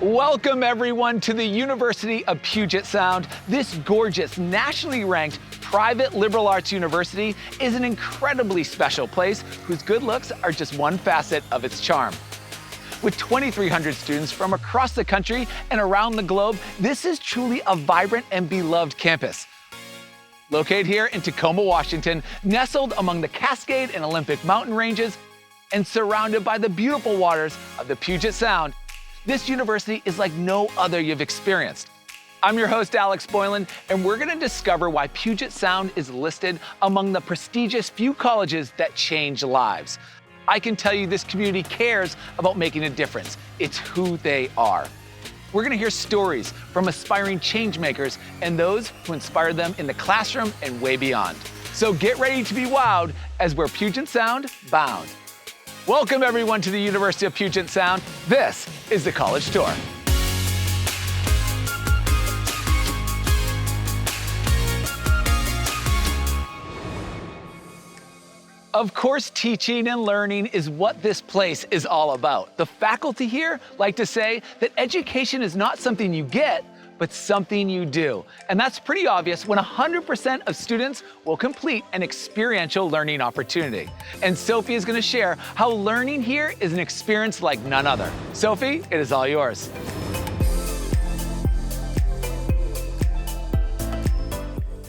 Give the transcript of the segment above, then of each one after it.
Welcome everyone to the University of Puget Sound. This gorgeous, nationally ranked private liberal arts university is an incredibly special place whose good looks are just one facet of its charm. With 2,300 students from across the country and around the globe, this is truly a vibrant and beloved campus. Located here in Tacoma, Washington, nestled among the Cascade and Olympic mountain ranges, and surrounded by the beautiful waters of the Puget Sound, this university is like no other you've experienced. I'm your host, Alex Boylan, and we're gonna discover why Puget Sound is listed among the prestigious few colleges that change lives. I can tell you this community cares about making a difference. It's who they are. We're gonna hear stories from aspiring change makers and those who inspired them in the classroom and way beyond. So get ready to be wowed as we're Puget Sound bound. Welcome everyone to the University of Puget Sound. This is the College Tour. Of course, teaching and learning is what this place is all about. The faculty here like to say that education is not something you get, but something you do. And that's pretty obvious when 100% of students will complete an experiential learning opportunity. And Sophie is gonna share how learning here is an experience like none other. Sophie, it is all yours.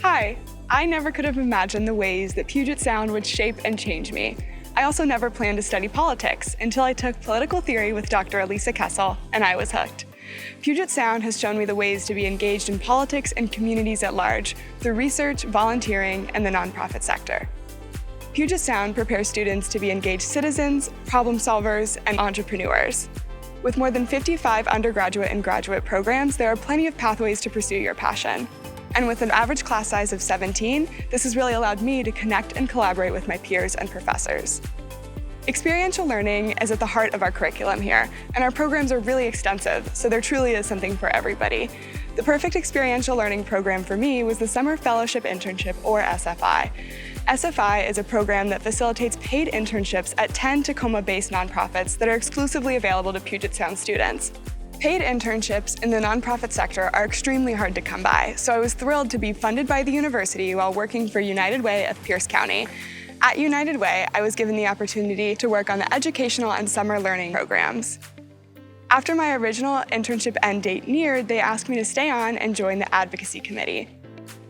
Hi, I never could have imagined the ways that Puget Sound would shape and change me. I also never planned to study politics until I took political theory with Dr. Elisa Kessel, and I was hooked. Puget Sound has shown me the ways to be engaged in politics and communities at large through research, volunteering, and the nonprofit sector. Puget Sound prepares students to be engaged citizens, problem solvers, and entrepreneurs. With more than 55 undergraduate and graduate programs, there are plenty of pathways to pursue your passion. And with an average class size of 17, this has really allowed me to connect and collaborate with my peers and professors. Experiential learning is at the heart of our curriculum here, and our programs are really extensive, so there truly is something for everybody. The perfect experiential learning program for me was the Summer Fellowship Internship, or SFI. SFI is a program that facilitates paid internships at 10 Tacoma-based nonprofits that are exclusively available to Puget Sound students. Paid internships in the nonprofit sector are extremely hard to come by, so I was thrilled to be funded by the university while working for United Way of Pierce County. At United Way, I was given the opportunity to work on the educational and summer learning programs. After my original internship end date neared, they asked me to stay on and join the advocacy committee.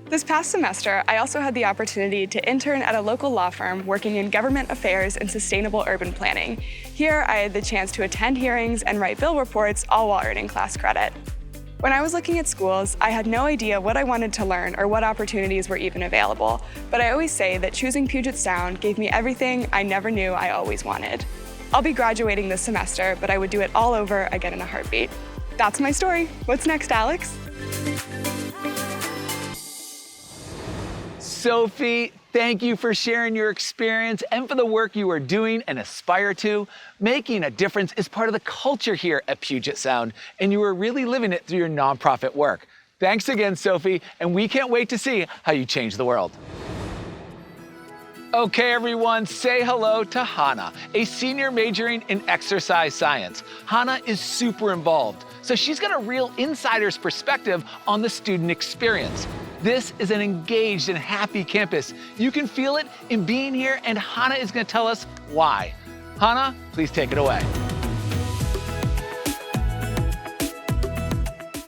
This past semester, I also had the opportunity to intern at a local law firm working in government affairs and sustainable urban planning. Here, I had the chance to attend hearings and write bill reports, all while earning class credit. When I was looking at schools, I had no idea what I wanted to learn or what opportunities were even available, but I always say that choosing Puget Sound gave me everything I never knew I always wanted. I'll be graduating this semester, but I would do it all over again in a heartbeat. That's my story. What's next, Alex? Sophie, thank you for sharing your experience and for the work you are doing and aspire to. Making a difference is part of the culture here at Puget Sound, and you are really living it through your nonprofit work. Thanks again, Sophie, and we can't wait to see how you change the world. Okay, everyone, say hello to Hannah, a senior majoring in exercise science. Hannah is super involved, so she's got a real insider's perspective on the student experience. This is an engaged and happy campus. You can feel it in being here, and Hannah is gonna tell us why. Hannah, please take it away.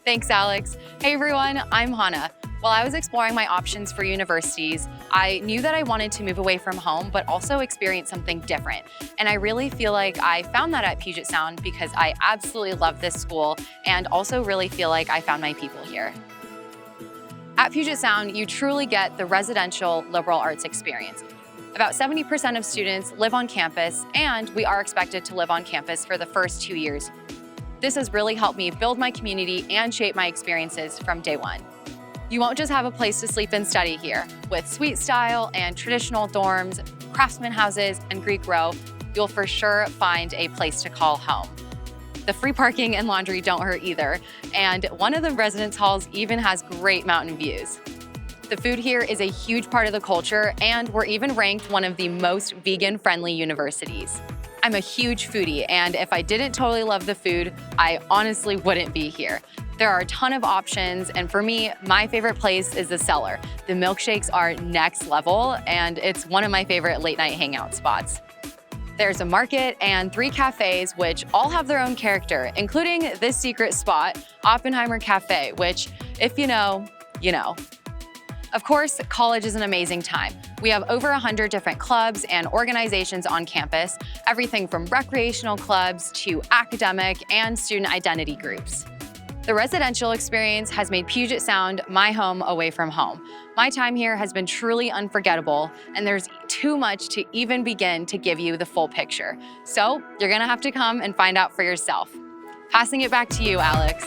Thanks, Alex. Hey everyone, I'm Hannah. While I was exploring my options for universities, I knew that I wanted to move away from home, but also experience something different. And I really feel like I found that at Puget Sound because I absolutely love this school and also really feel like I found my people here. At Puget Sound, you truly get the residential liberal arts experience. About 70% of students live on campus, and we are expected to live on campus for the first 2 years. This has really helped me build my community and shape my experiences from day one. You won't just have a place to sleep and study here. With suite style and traditional dorms, craftsman houses, and Greek row, you'll for sure find a place to call home. The free parking and laundry don't hurt either, and one of the residence halls even has great mountain views. The food here is a huge part of the culture, and we're even ranked one of the most vegan-friendly universities. I'm a huge foodie, and if I didn't totally love the food, I honestly wouldn't be here. There are a ton of options, and for me, my favorite place is the Cellar. The milkshakes are next level, and it's one of my favorite late night hangout spots. There's a market and 3 cafes, which all have their own character, including this secret spot, Oppenheimer Cafe, which, if you know, you know. Of course, college is an amazing time. We have over 100 different clubs and organizations on campus, everything from recreational clubs to academic and student identity groups. The residential experience has made Puget Sound my home away from home. My time here has been truly unforgettable, and there's too much to even begin to give you the full picture. So you're gonna have to come and find out for yourself. Passing it back to you, Alex.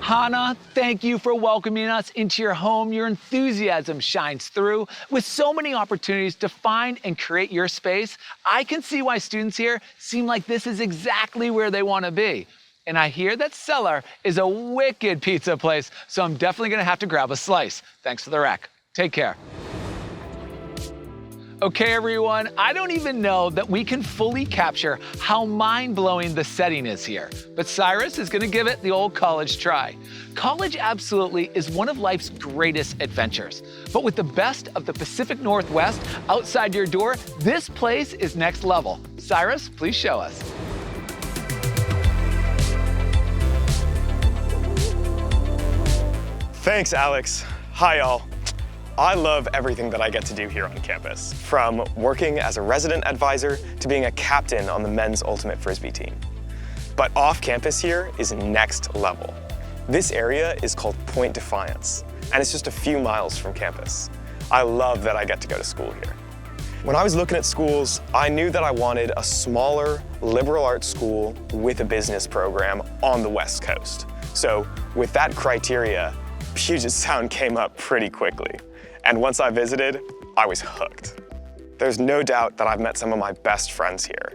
Hannah, thank you for welcoming us into your home. Your enthusiasm shines through. With so many opportunities to find and create your space, I can see why students here seem like this is exactly where they want to be. And I hear that Cellar is a wicked pizza place, so I'm definitely gonna have to grab a slice. Thanks for the rec. Take care. Okay, everyone, I don't even know that we can fully capture how mind-blowing the setting is here, but Cyrus is gonna give it the old college try. College absolutely is one of life's greatest adventures, but with the best of the Pacific Northwest outside your door, this place is next level. Cyrus, please show us. Thanks, Alex. Hi, y'all. I love everything that I get to do here on campus, from working as a resident advisor to being a captain on the men's ultimate frisbee team. But off campus here is next level. This area is called Point Defiance, and it's just a few miles from campus. I love that I get to go to school here. When I was looking at schools, I knew that I wanted a smaller liberal arts school with a business program on the West Coast. So with that criteria, Puget Sound came up pretty quickly. And once I visited, I was hooked. There's no doubt that I've met some of my best friends here.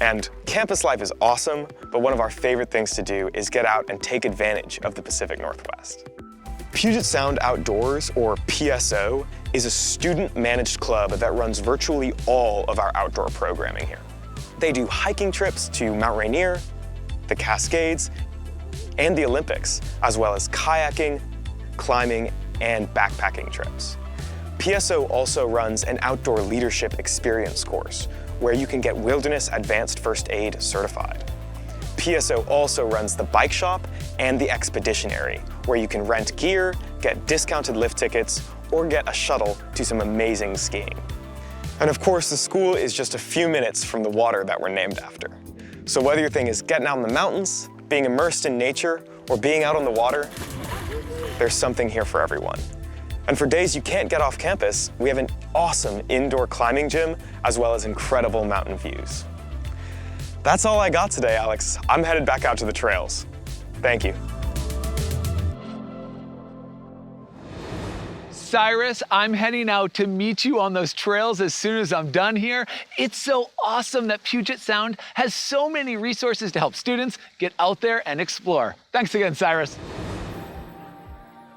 And campus life is awesome, but one of our favorite things to do is get out and take advantage of the Pacific Northwest. Puget Sound Outdoors, or PSO, is a student-managed club that runs virtually all of our outdoor programming here. They do hiking trips to Mount Rainier, the Cascades, and the Olympics, as well as kayaking, climbing, and backpacking trips. PSO also runs an outdoor leadership experience course where you can get Wilderness Advanced First Aid certified. PSO also runs the bike shop and the expeditionary, where you can rent gear, get discounted lift tickets, or get a shuttle to some amazing skiing. And of course, the school is just a few minutes from the water that we're named after. So whether your thing is getting out in the mountains, being immersed in nature, or being out on the water, there's something here for everyone. And for days you can't get off campus, we have an awesome indoor climbing gym, as well as incredible mountain views. That's all I got today, Alex. I'm headed back out to the trails. Thank you. Cyrus, I'm heading out to meet you on those trails as soon as I'm done here. It's so awesome that Puget Sound has so many resources to help students get out there and explore. Thanks again, Cyrus.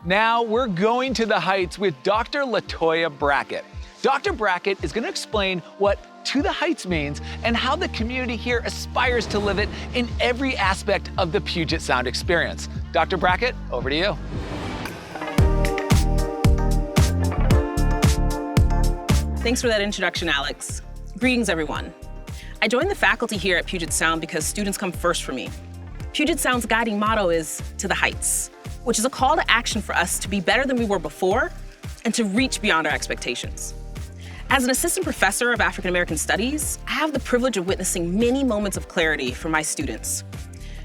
Now we're going to the Heights with Dr. LaToya Brackett. Dr. Brackett is going to explain what To the Heights means and how the community here aspires to live it in every aspect of the Puget Sound experience. Dr. Brackett, over to you. Thanks for that introduction, Alex. Greetings, everyone. I joined the faculty here at Puget Sound because students come first for me. Puget Sound's guiding motto is To the Heights, which is a call to action for us to be better than we were before and to reach beyond our expectations. As an assistant professor of African American Studies, I have the privilege of witnessing many moments of clarity for my students.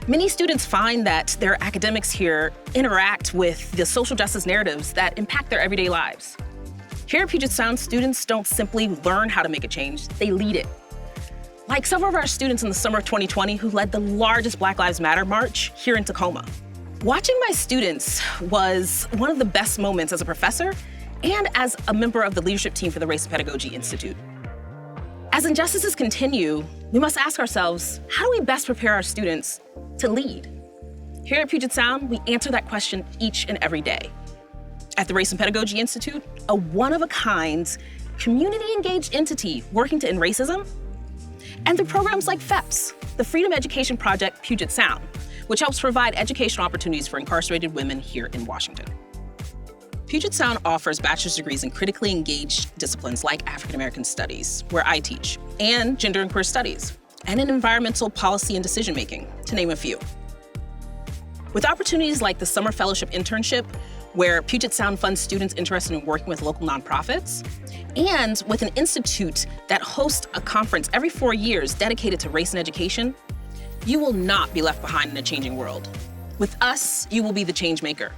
Many students find that their academics here interact with the social justice narratives that impact their everyday lives. Here at Puget Sound, students don't simply learn how to make a change, they lead it. Like several of our students in the summer of 2020 who led the largest Black Lives Matter march here in Tacoma. Watching my students was one of the best moments as a professor and as a member of the leadership team for the Race and Pedagogy Institute. As injustices continue, we must ask ourselves, how do we best prepare our students to lead? Here at Puget Sound, we answer that question each and every day. At the Race and Pedagogy Institute, a one-of-a-kind community-engaged entity working to end racism, and through programs like FEPS, the Freedom Education Project Puget Sound, which helps provide educational opportunities for incarcerated women here in Washington. Puget Sound offers bachelor's degrees in critically engaged disciplines like African American Studies, where I teach, and Gender and Queer Studies, and in environmental policy and decision making, to name a few. With opportunities like the Summer Fellowship Internship, where Puget Sound funds students interested in working with local nonprofits, and with an institute that hosts a conference every 4 years dedicated to race and education, you will not be left behind in a changing world. With us, you will be the change maker.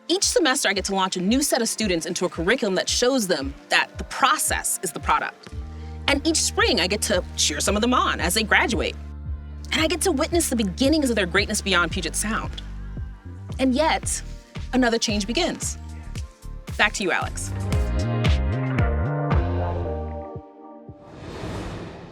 Each semester, I get to launch a new set of students into a curriculum that shows them that the process is the product. And each spring, I get to cheer some of them on as they graduate. And I get to witness the beginnings of their greatness beyond Puget Sound. And yet, another change begins. Back to you, Alex.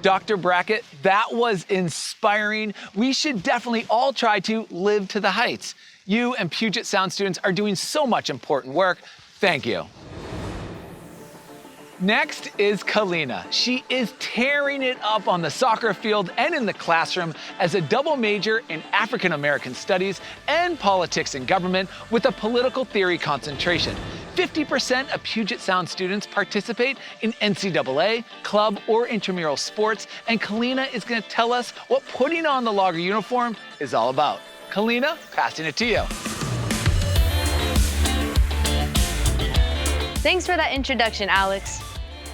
Dr. Brackett, that was inspiring. We should definitely all try to live to the heights. You and Puget Sound students are doing so much important work. Thank you. Next is Kalina. She is tearing it up on the soccer field and in the classroom as a double major in African American Studies and Politics and Government with a political theory concentration. 50% of Puget Sound students participate in NCAA, club, or intramural sports, and Kalina is going to tell us what putting on the Logger uniform is all about. Kalina, passing it to you. Thanks for that introduction, Alex.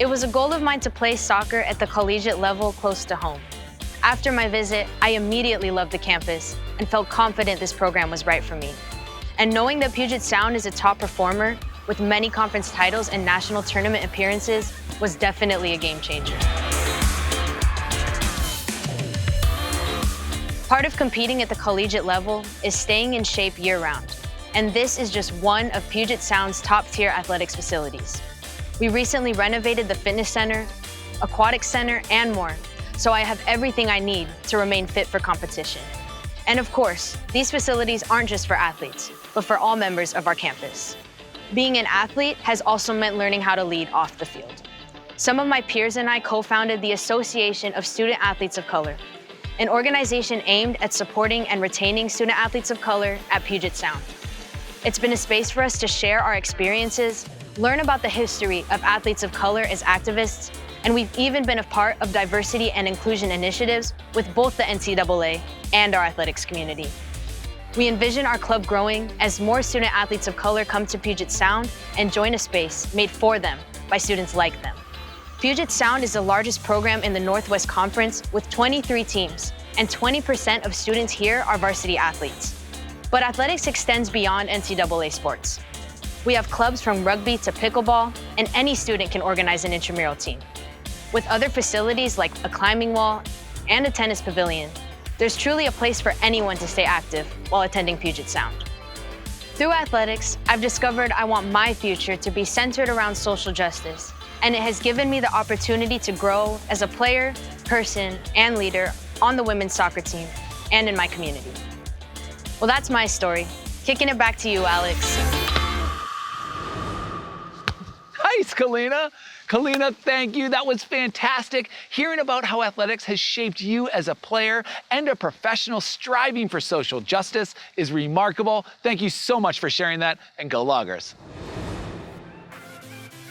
It was a goal of mine to play soccer at the collegiate level close to home. After my visit, I immediately loved the campus and felt confident this program was right for me. And knowing that Puget Sound is a top performer with many conference titles and national tournament appearances was definitely a game changer. Part of competing at the collegiate level is staying in shape year-round. And this is just one of Puget Sound's top-tier athletics facilities. We recently renovated the fitness center, aquatic center, and more, so I have everything I need to remain fit for competition. And of course, these facilities aren't just for athletes, but for all members of our campus. Being an athlete has also meant learning how to lead off the field. Some of my peers and I co-founded the Association of Student Athletes of Color, an organization aimed at supporting and retaining student athletes of color at Puget Sound. It's been a space for us to share our experiences, learn about the history of athletes of color as activists, and we've even been a part of diversity and inclusion initiatives with both the NCAA and our athletics community. We envision our club growing as more student athletes of color come to Puget Sound and join a space made for them by students like them. Puget Sound is the largest program in the Northwest Conference with 23 teams, and 20% of students here are varsity athletes. But athletics extends beyond NCAA sports. We have clubs from rugby to pickleball, and any student can organize an intramural team. With other facilities like a climbing wall and a tennis pavilion, there's truly a place for anyone to stay active while attending Puget Sound. Through athletics, I've discovered I want my future to be centered around social justice, and it has given me the opportunity to grow as a player, person, and leader on the women's soccer team and in my community. Well, that's my story. Kicking it back to you, Alex. Nice, Kalina. Kalina, thank you. That was fantastic. Hearing about how athletics has shaped you as a player and a professional striving for social justice is remarkable. Thank you so much for sharing that, and go Loggers.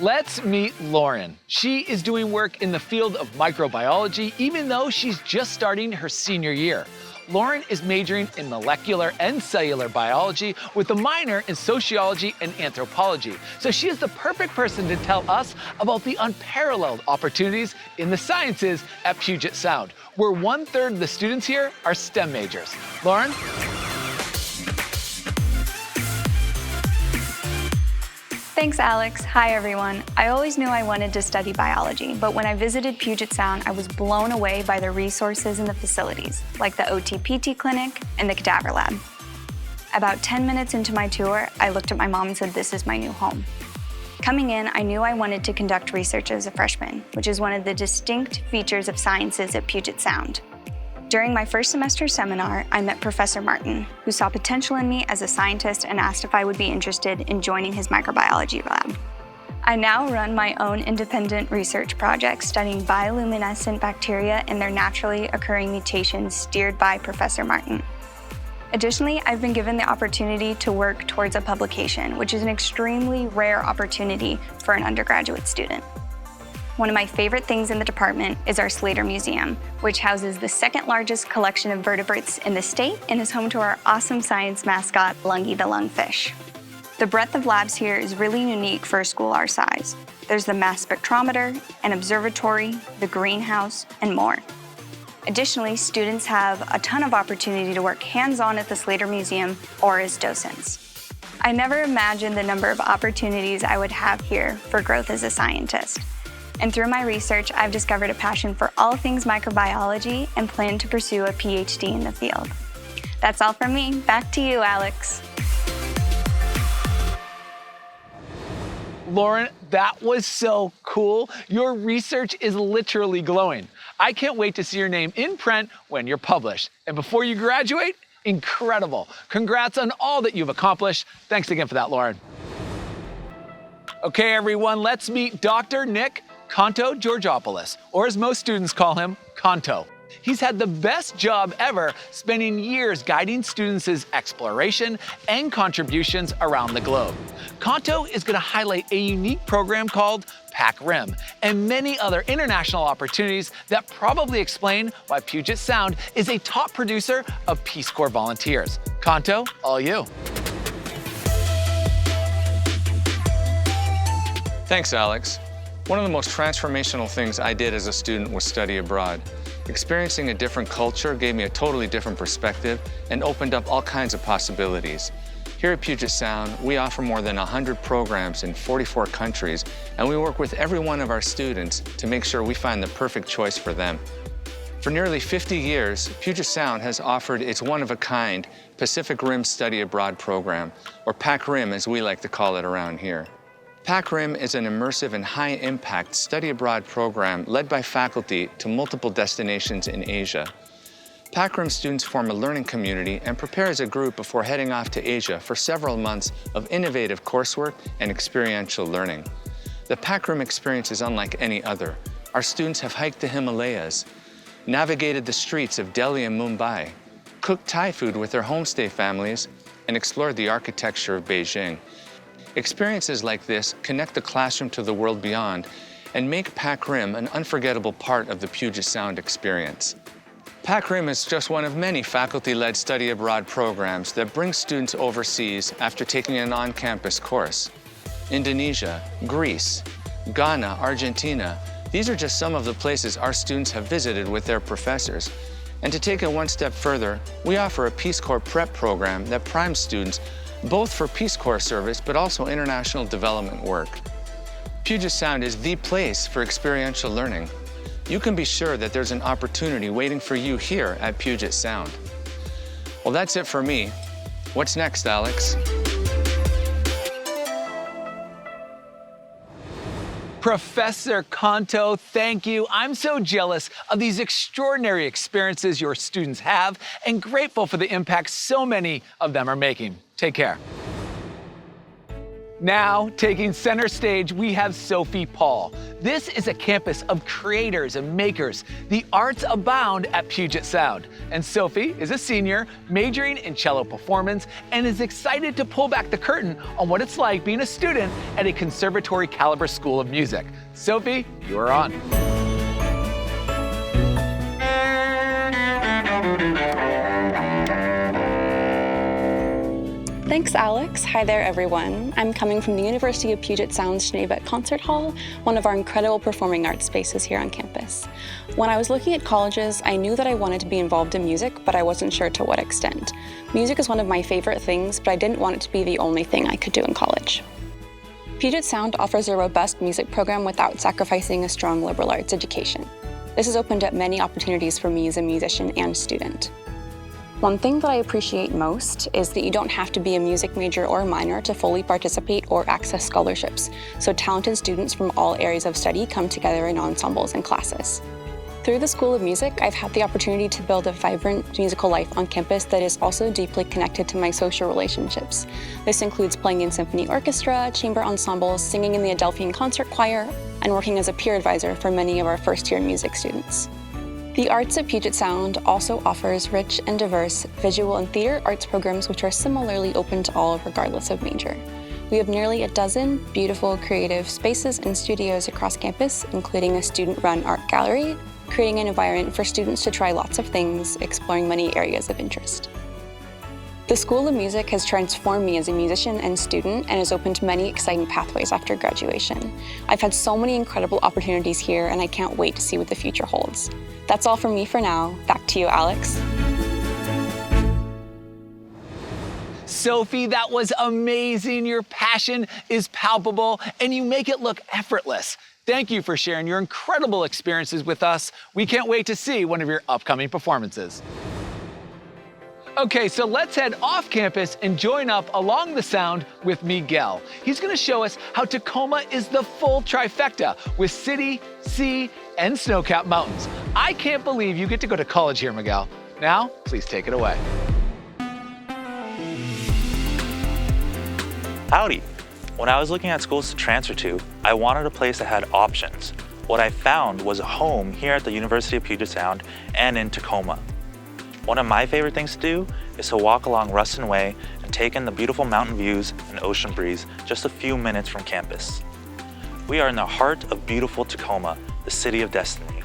Let's meet Lauren. She is doing work in the field of microbiology, even though she's just starting her senior year. Lauren is majoring in molecular and cellular biology with a minor in sociology and anthropology. So she is the perfect person to tell us about the unparalleled opportunities in the sciences at Puget Sound, where 1/3 of the students here are STEM majors. Lauren? Thanks, Alex. Hi, everyone. I always knew I wanted to study biology, but when I visited Puget Sound, I was blown away by the resources in the facilities, like the OT-PT clinic and the cadaver lab. About 10 minutes into my tour, I looked at my mom and said, "This is my new home." Coming in, I knew I wanted to conduct research as a freshman, which is one of the distinct features of sciences at Puget Sound. During my first semester seminar, I met Professor Martin, who saw potential in me as a scientist and asked if I would be interested in joining his microbiology lab. I now run my own independent research project studying bioluminescent bacteria and their naturally occurring mutations steered by Professor Martin. Additionally, I've been given the opportunity to work towards a publication, which is an extremely rare opportunity for an undergraduate student. One of my favorite things in the department is our Slater Museum, which houses the second largest collection of vertebrates in the state and is home to our awesome science mascot, Lungy the Lungfish. The breadth of labs here is really unique for a school our size. There's the mass spectrometer, an observatory, the greenhouse, and more. Additionally, students have a ton of opportunity to work hands-on at the Slater Museum or as docents. I never imagined the number of opportunities I would have here for growth as a scientist. And through my research, I've discovered a passion for all things microbiology and plan to pursue a PhD in the field. That's all from me. Back to you, Alex. Lauren, that was so cool. Your research is literally glowing. I can't wait to see your name in print when you're published. And before you graduate, incredible. Congrats on all that you've accomplished. Thanks again for that, Lauren. Okay, everyone, let's meet Dr. Nick Kanto Georgopoulos, or as most students call him, Kanto. He's had the best job ever, spending years guiding students' exploration and contributions around the globe. Kanto is going to highlight a unique program called PAC-RIM and many other international opportunities that probably explain why Puget Sound is a top producer of Peace Corps volunteers. Kanto, all you. Thanks, Alex. One of the most transformational things I did as a student was study abroad. Experiencing a different culture gave me a totally different perspective and opened up all kinds of possibilities. Here at Puget Sound, we offer more than 100 programs in 44 countries, and we work with every one of our students to make sure we find the perfect choice for them. For nearly 50 years, Puget Sound has offered its one-of-a-kind Pacific Rim Study Abroad program, or PAC-RIM as we like to call it around here. PAC-RIM is an immersive and high-impact study abroad program led by faculty to multiple destinations in Asia. PAC-RIM students form a learning community and prepare as a group before heading off to Asia for several months of innovative coursework and experiential learning. The PAC-RIM experience is unlike any other. Our students have hiked the Himalayas, navigated the streets of Delhi and Mumbai, cooked Thai food with their homestay families, and explored the architecture of Beijing. Experiences like this connect the classroom to the world beyond and make PAC-RIM an unforgettable part of the Puget Sound experience. PAC-RIM is just one of many faculty-led study abroad programs that bring students overseas after taking an on-campus course. Indonesia, Greece, Ghana, Argentina, these are just some of the places our students have visited with their professors. And to take it one step further, we offer a Peace Corps prep program that primes students both for Peace Corps service, but also international development work. Puget Sound is the place for experiential learning. You can be sure that there's an opportunity waiting for you here at Puget Sound. Well, that's it for me. What's next, Alex? Professor Kanto, thank you. I'm so jealous of these extraordinary experiences your students have and grateful for the impact so many of them are making. Take care. Now, taking center stage, we have Sophie Paul. This is a campus of creators and makers. The arts abound at Puget Sound. And Sophie is a senior majoring in cello performance and is excited to pull back the curtain on what it's like being a student at a conservatory caliber school of music. Sophie, you are on. Thanks, Alex. Hi there, everyone. I'm coming from the University of Puget Sound's Schneebeck Concert Hall, one of our incredible performing arts spaces here on campus. When I was looking at colleges, I knew that I wanted to be involved in music, but I wasn't sure to what extent. Music is one of my favorite things, but I didn't want it to be the only thing I could do in college. Puget Sound offers a robust music program without sacrificing a strong liberal arts education. This has opened up many opportunities for me as a musician and student. One thing that I appreciate most is that you don't have to be a music major or minor to fully participate or access scholarships, so talented students from all areas of study come together in ensembles and classes. Through the School of Music, I've had the opportunity to build a vibrant musical life on campus that is also deeply connected to my social relationships. This includes playing in symphony orchestra, chamber ensembles, singing in the Adelphian concert choir, and working as a peer advisor for many of our first-year music students. The Arts at Puget Sound also offers rich and diverse visual and theater arts programs which are similarly open to all regardless of major. We have nearly a dozen beautiful creative spaces and studios across campus, including a student-run art gallery, creating an environment for students to try lots of things, exploring many areas of interest. The School of Music has transformed me as a musician and student and has opened many exciting pathways after graduation. I've had so many incredible opportunities here and I can't wait to see what the future holds. That's all from me for now. Back to you, Alex. Sophie, that was amazing. Your passion is palpable and you make it look effortless. Thank you for sharing your incredible experiences with us. We can't wait to see one of your upcoming performances. Okay, so let's head off campus and join up along the Sound with Miguel. He's gonna show us how Tacoma is the full trifecta with city, sea, and snow-capped mountains. I can't believe you get to go to college here, Miguel. Now, please take it away. Howdy. When I was looking at schools to transfer to, I wanted a place that had options. What I found was a home here at the University of Puget Sound and in Tacoma. One of my favorite things to do is to walk along Ruston Way and take in the beautiful mountain views and ocean breeze just a few minutes from campus. We are in the heart of beautiful Tacoma, the city of destiny.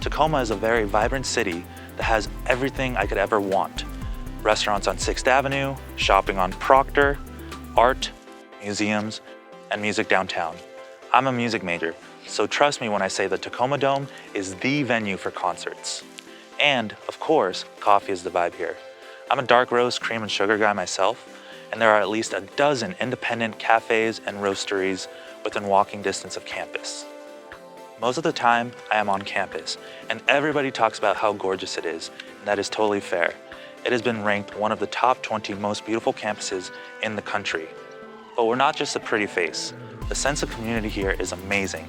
Tacoma is a very vibrant city that has everything I could ever want. Restaurants on 6th Avenue, shopping on Proctor, art, museums, and music downtown. I'm a music major, so trust me when I say the Tacoma Dome is the venue for concerts. And, of course, coffee is the vibe here. I'm a dark roast, cream and sugar guy myself, and there are at least a dozen independent cafes and roasteries within walking distance of campus. Most of the time, I am on campus, and everybody talks about how gorgeous it is, and that is totally fair. It has been ranked one of the top 20 most beautiful campuses in the country. But we're not just a pretty face. The sense of community here is amazing.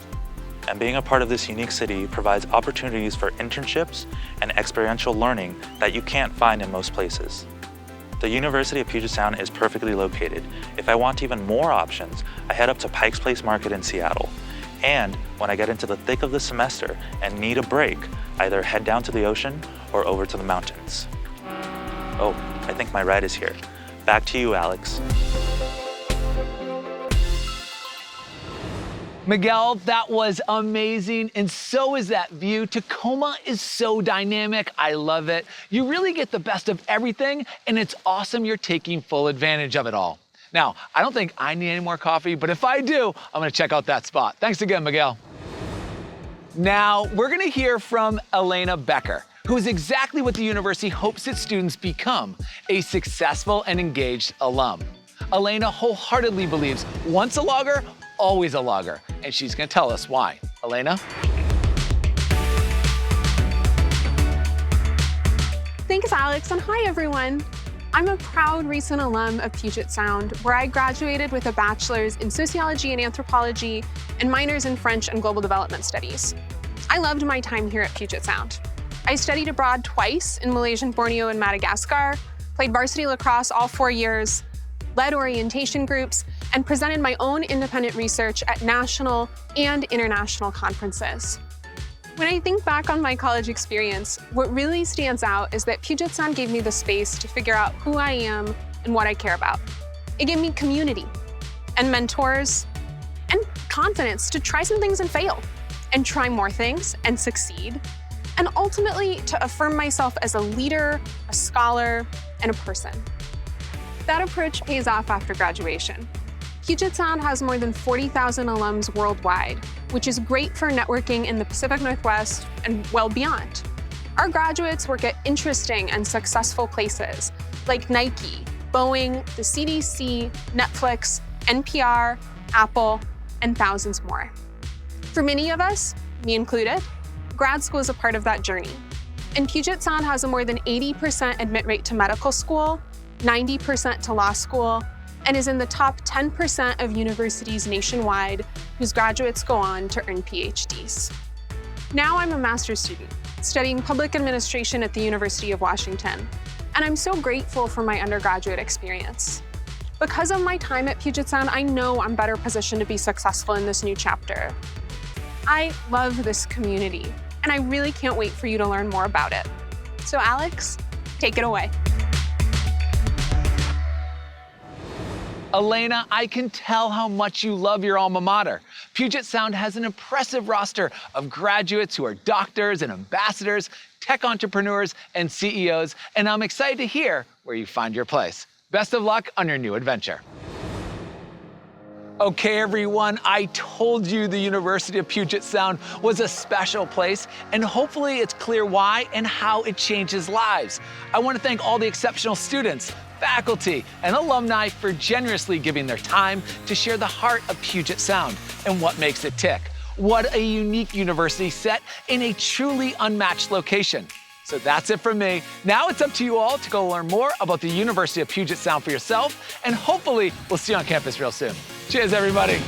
And being a part of this unique city provides opportunities for internships and experiential learning that you can't find in most places. The University of Puget Sound is perfectly located. If I want even more options, I head up to Pike's Place Market in Seattle. And when I get into the thick of the semester and need a break, I either head down to the ocean or over to the mountains. Oh, I think my ride is here. Back to you, Alex. Miguel, that was amazing, and so is that view. Tacoma is so dynamic. I love it. You really get the best of everything, and it's awesome you're taking full advantage of it all. Now, I don't think I need any more coffee, but if I do, I'm gonna check out that spot. Thanks again, Miguel. Now, we're gonna hear from Elena Becker, who is exactly what the university hopes its students become, a successful and engaged alum. Elena wholeheartedly believes once a logger, always a logger, and she's gonna tell us why. Elena? Thanks, Alex, and hi, everyone. I'm a proud recent alum of Puget Sound, where I graduated with a bachelor's in sociology and anthropology and minors in French and global development studies. I loved my time here at Puget Sound. I studied abroad twice in Malaysian Borneo and Madagascar, played varsity lacrosse all 4 years, led orientation groups, and presented my own independent research at national and international conferences. When I think back on my college experience, what really stands out is that Puget Sound gave me the space to figure out who I am and what I care about. It gave me community and mentors and confidence to try some things and fail, and try more things and succeed, and ultimately to affirm myself as a leader, a scholar, and a person. That approach pays off after graduation. Puget Sound has more than 40,000 alums worldwide, which is great for networking in the Pacific Northwest and well beyond. Our graduates work at interesting and successful places like Nike, Boeing, the CDC, Netflix, NPR, Apple, and thousands more. For many of us, me included, grad school is a part of that journey. And Puget Sound has a more than 80% admit rate to medical school, 90% to law school, and is in the top 10% of universities nationwide whose graduates go on to earn PhDs. Now I'm a master's student, studying public administration at the University of Washington, and I'm so grateful for my undergraduate experience. Because of my time at Puget Sound, I know I'm better positioned to be successful in this new chapter. I love this community, and I really can't wait for you to learn more about it. So Alex, take it away. Elena, I can tell how much you love your alma mater. Puget Sound has an impressive roster of graduates who are doctors and ambassadors, tech entrepreneurs, and CEOs, and I'm excited to hear where you find your place. Best of luck on your new adventure. Okay, everyone, I told you the University of Puget Sound was a special place, and hopefully it's clear why and how it changes lives. I want to thank all the exceptional students, faculty, and alumni for generously giving their time to share the heart of Puget Sound and what makes it tick. What a unique university set in a truly unmatched location. So that's it from me. Now it's up to you all to go learn more about the University of Puget Sound for yourself, and hopefully we'll see you on campus real soon. Cheers, everybody.